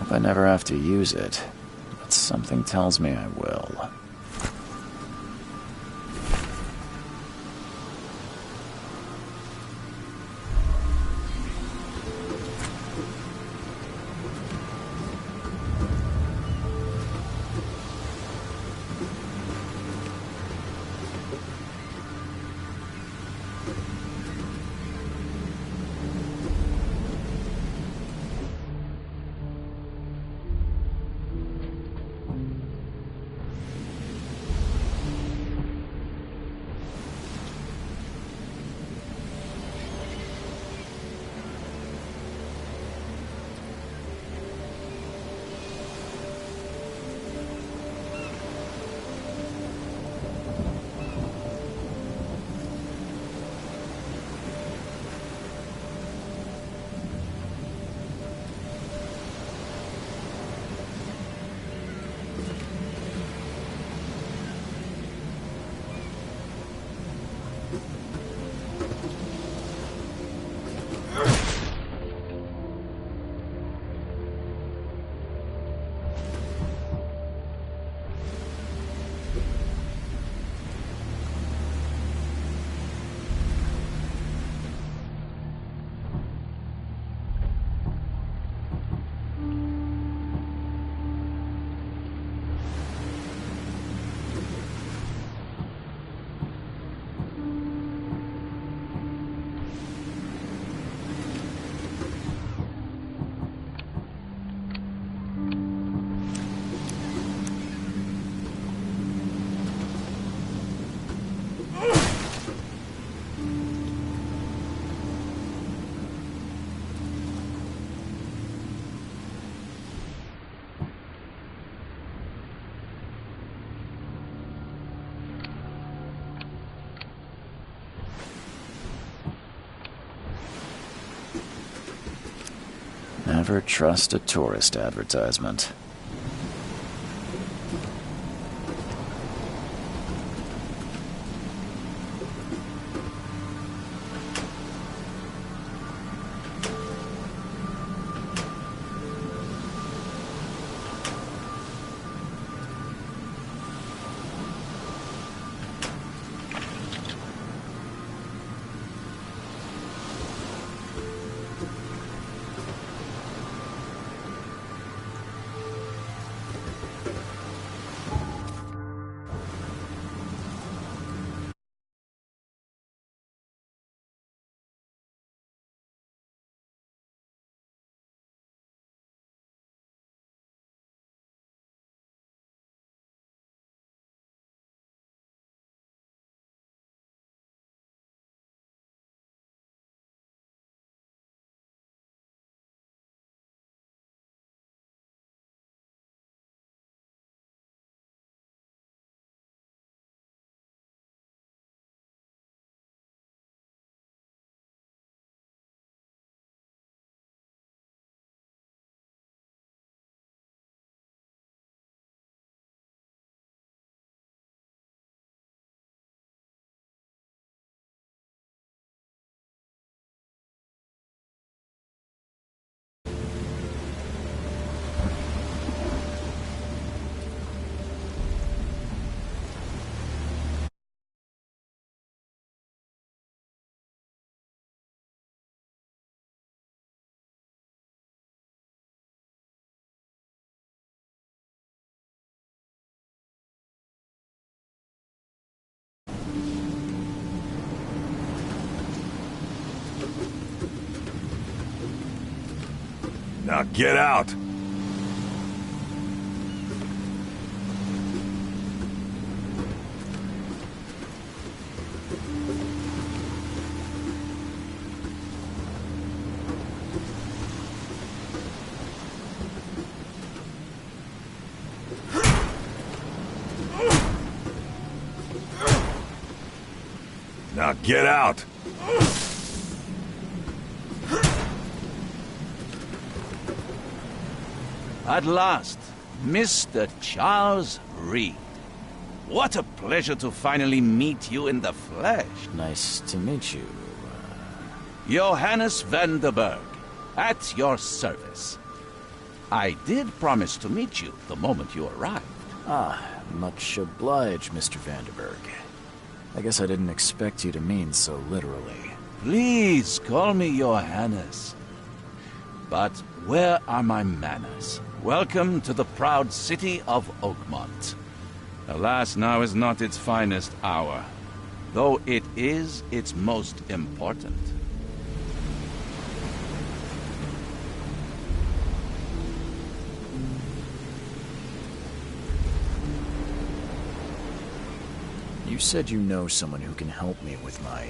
Hope I never have to use it, but something tells me I will. Never trust a tourist advertisement. Now get out! Now get out! At last, Mr. Charles Reed. What a pleasure to finally meet you in the flesh. Nice to meet you. Johannes van der Berg, at your service. I did promise to meet you the moment you arrived. Ah, much obliged, Mr. Vanderberg. I guess I didn't expect you to mean so literally. Please call me your Highness. But where are my manners? Welcome to the proud city of Oakmont. Alas, now is not its finest hour, though it is its most important. You said you know someone who can help me with my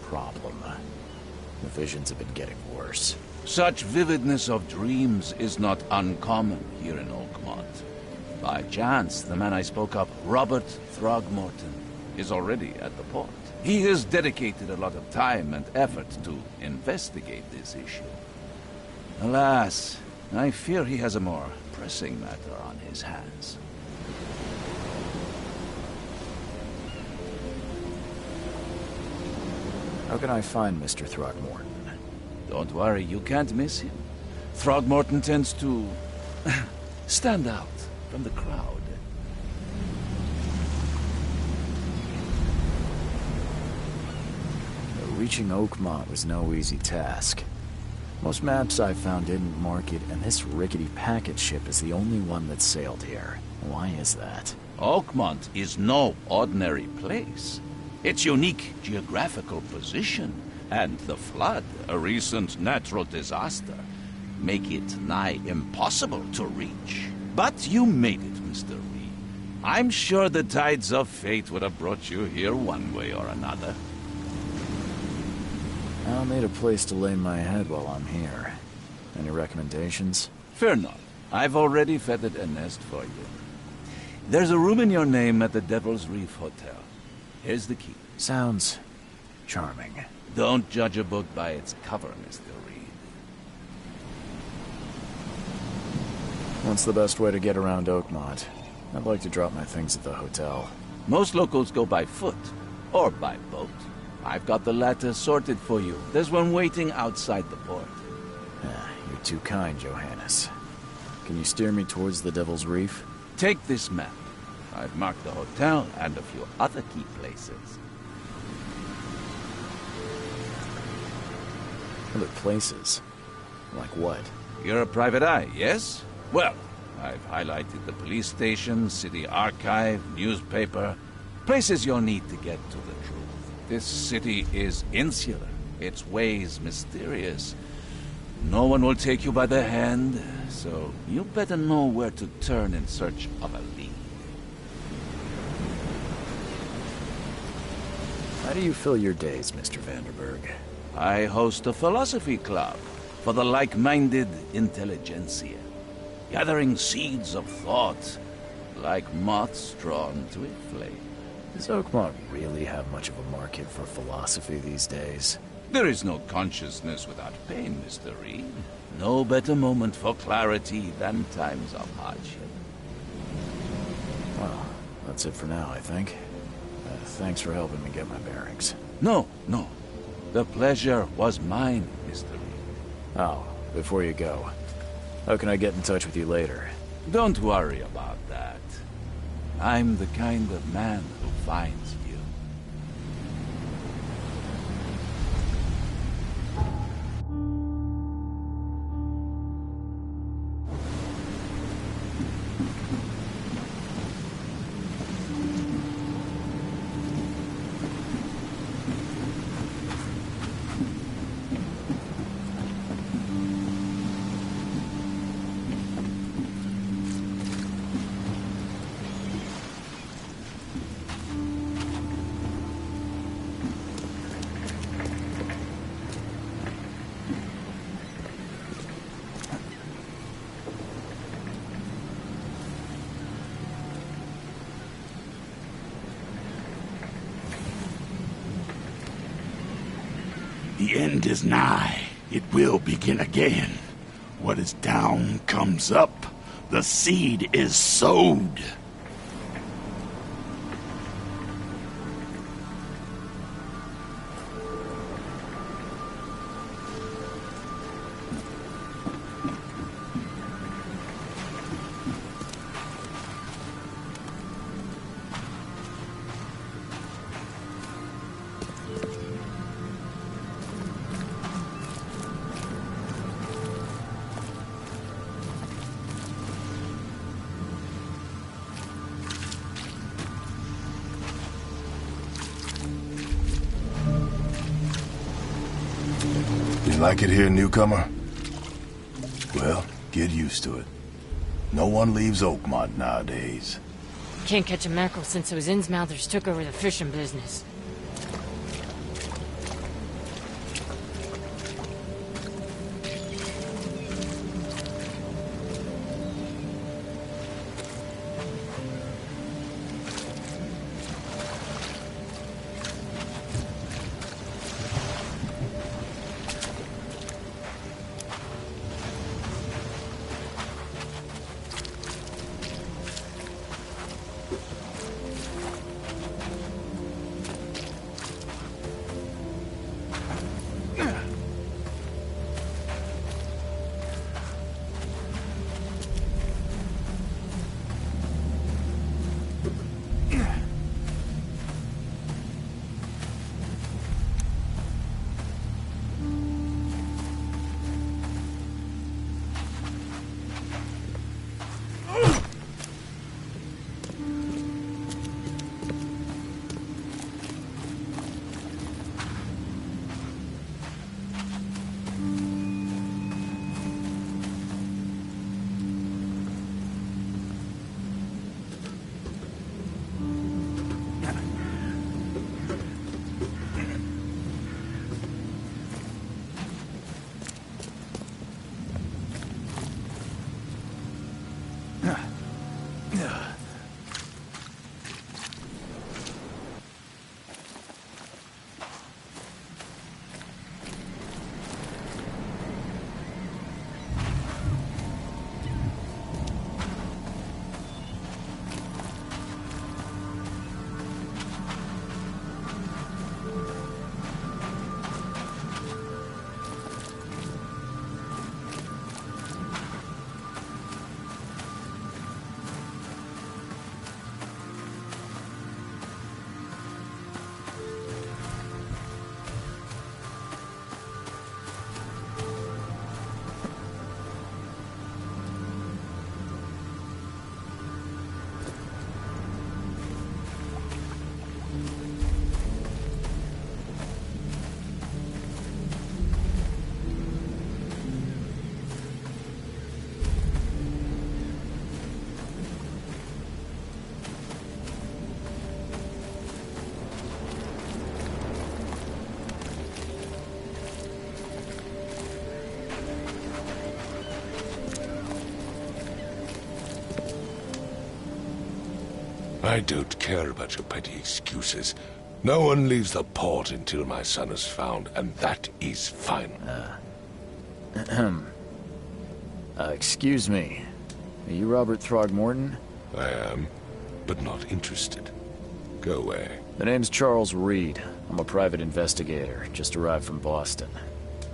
problem. The visions have been getting worse. Such vividness of dreams is not uncommon here in Oakmont. By chance, the man I spoke of, Robert Throgmorton, is already at the port. He has dedicated a lot of time and effort to investigate this issue. Alas, I fear he has a more pressing matter on his hands. How can I find Mr. Throgmorton? Don't worry, you can't miss him. Throgmorton tends to stand out from the crowd. Reaching Oakmont was no easy task. Most maps I found didn't mark it, and this rickety packet ship is the only one that sailed here. Why is that? Oakmont is no ordinary place. Its unique geographical position and the flood, a recent natural disaster, make it nigh impossible to reach. But you made it, Mr. Reed. I'm sure the tides of fate would have brought you here one way or another. I'll need a place to lay my head while I'm here. Any recommendations? Fear not. I've already feathered a nest for you. There's a room in your name at the Devil's Reef Hotel. Here's the key. Sounds charming. Don't judge a book by its cover, Mr. Reed. What's the best way to get around Oakmont? I'd like to drop my things at the hotel. Most locals go by foot, or by boat. I've got the latter sorted for you. There's one waiting outside the port. You're too kind, Johannes. Can you steer me towards the Devil's Reef? Take this map. I've marked the hotel and a few other key places. Other places? Like what? You're a private eye, yes? Well, I've highlighted the police station, city archive, newspaper, places you'll need to get to the truth. This city is insular, its ways mysterious. No one will take you by the hand, so you better know where to turn in search of a lead. How do you fill your days, Mr. Vanderberg? I host a philosophy club for the like-minded intelligentsia, gathering seeds of thought like moths drawn to a flame. Does Oakmont really have much of a market for philosophy these days? There is no consciousness without pain, Mr. Reed. No better moment for clarity than times of hardship. Well, that's it for now, I think. Thanks for helping me get my bearings. No. The pleasure was mine, Mr. Reed. Oh, before you go, how can I get in touch with you later? Don't worry about that. I'm the kind of man who finds you. The end is nigh. It will begin again. What is down comes up. The seed is sowed. You like it here, newcomer? Well, get used to it. No one leaves Oakmont nowadays. Can't catch a mackerel since those Innsmouthers took over the fishing business. I don't care about your petty excuses. No one leaves the port until my son is found, and that is final. Excuse me. Are you Robert Throgmorton? I am, but not interested. Go away. The name's Charles Reed. I'm a private investigator, just arrived from Boston.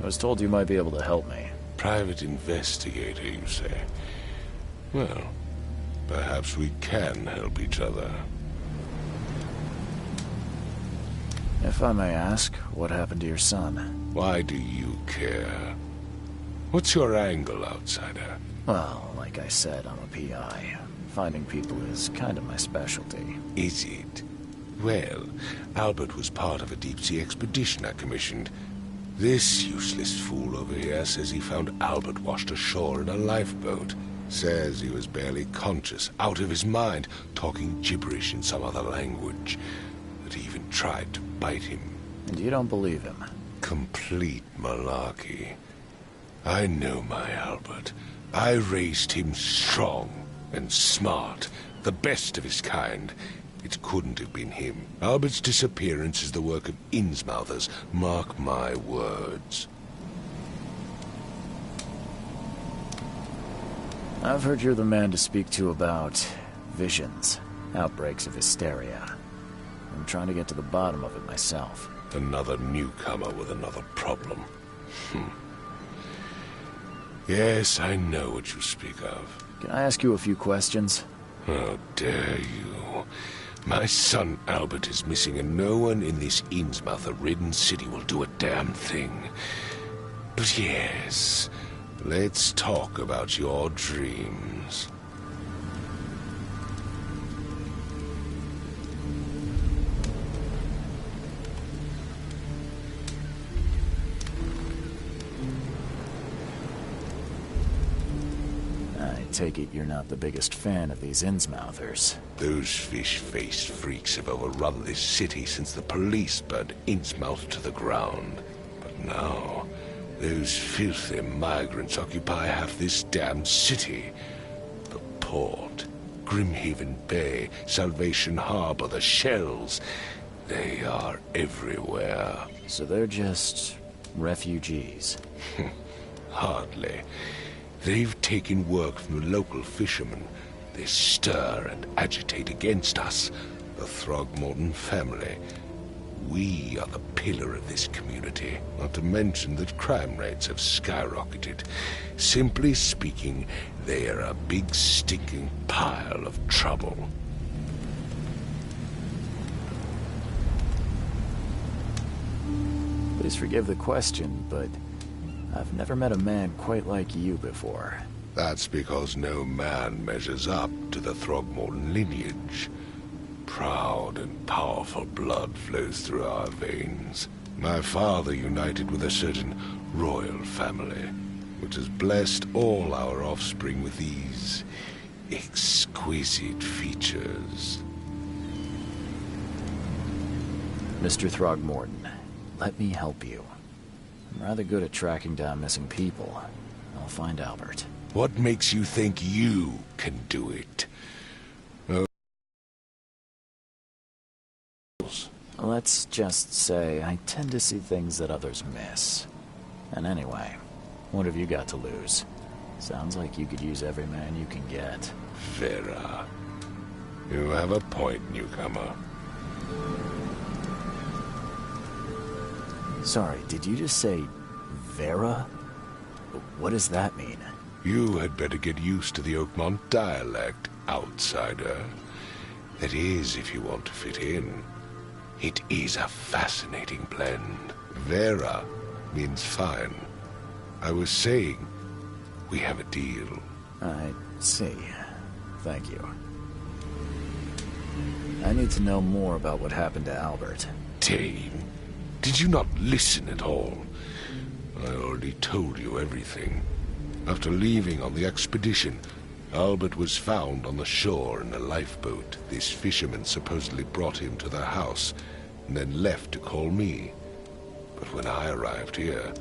I was told you might be able to help me. Private investigator, you say? Well, perhaps we can help each other. If I may ask, what happened to your son? Why do you care? What's your angle, outsider? Well, like I said, I'm a PI. Finding people is kind of my specialty. Is it? Well, Albert was part of a deep-sea expedition I commissioned. This useless fool over here says he found Albert washed ashore in a lifeboat. Says he was barely conscious, out of his mind, talking gibberish in some other language. That he even tried to bite him. And you don't believe him? Complete malarkey. I know my Albert. I raised him strong and smart, the best of his kind. It couldn't have been him. Albert's disappearance is the work of Innsmouthers, mark my words. I've heard you're the man to speak to about visions, outbreaks of hysteria. I'm trying to get to the bottom of it myself. Another newcomer with another problem. Yes, I know what you speak of. Can I ask you a few questions? How dare you? My son Albert is missing, and no one in this Innsmouther-ridden city will do a damn thing. But yes, let's talk about your dreams. take it you're not the biggest fan of these Innsmouthers. Those fish-faced freaks have overrun this city since the police burned Innsmouth to the ground. But now, those filthy migrants occupy half this damn city. The port, Grimhaven Bay, Salvation Harbor, the shells. They are everywhere. So they're just refugees. Hardly. They've taken work from the local fishermen. They stir and agitate against us, the Throgmorton family. We are the pillar of this community, not to mention that crime rates have skyrocketed. Simply speaking, they are a big stinking pile of trouble. Please forgive the question, but I've never met a man quite like you before. That's because no man measures up to the Throgmorton lineage. Proud and powerful blood flows through our veins. My father united with a certain royal family, which has blessed all our offspring with these exquisite features. Mr. Throgmorton, let me help you. I'm rather good at tracking down missing people. I'll find Albert. What makes you think you can do it? Let's just say I tend to see things that others miss. And anyway, what have you got to lose? Sounds like you could use every man you can get. Vera. You have a point, newcomer. Sorry, did you just say Vera? What does that mean? You had better get used to the Oakmont dialect, outsider. That is, if you want to fit in. It is a fascinating blend. Vera means fine. I was saying, we have a deal. I see. Thank you. I need to know more about what happened to Albert. Dane, did you not listen at all? I already told you everything. After leaving on the expedition, Albert was found on the shore in a lifeboat. This fisherman supposedly brought him to their house, and then left to call me. But when I arrived here,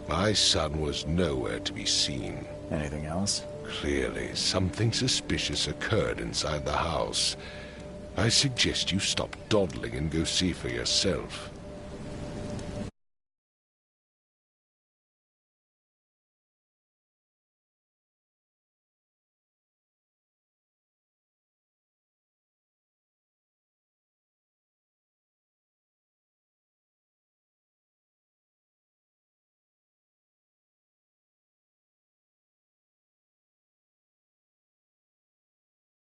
my son was nowhere to be seen. Anything else? Clearly, something suspicious occurred inside the house. I suggest you stop dawdling and go see for yourself.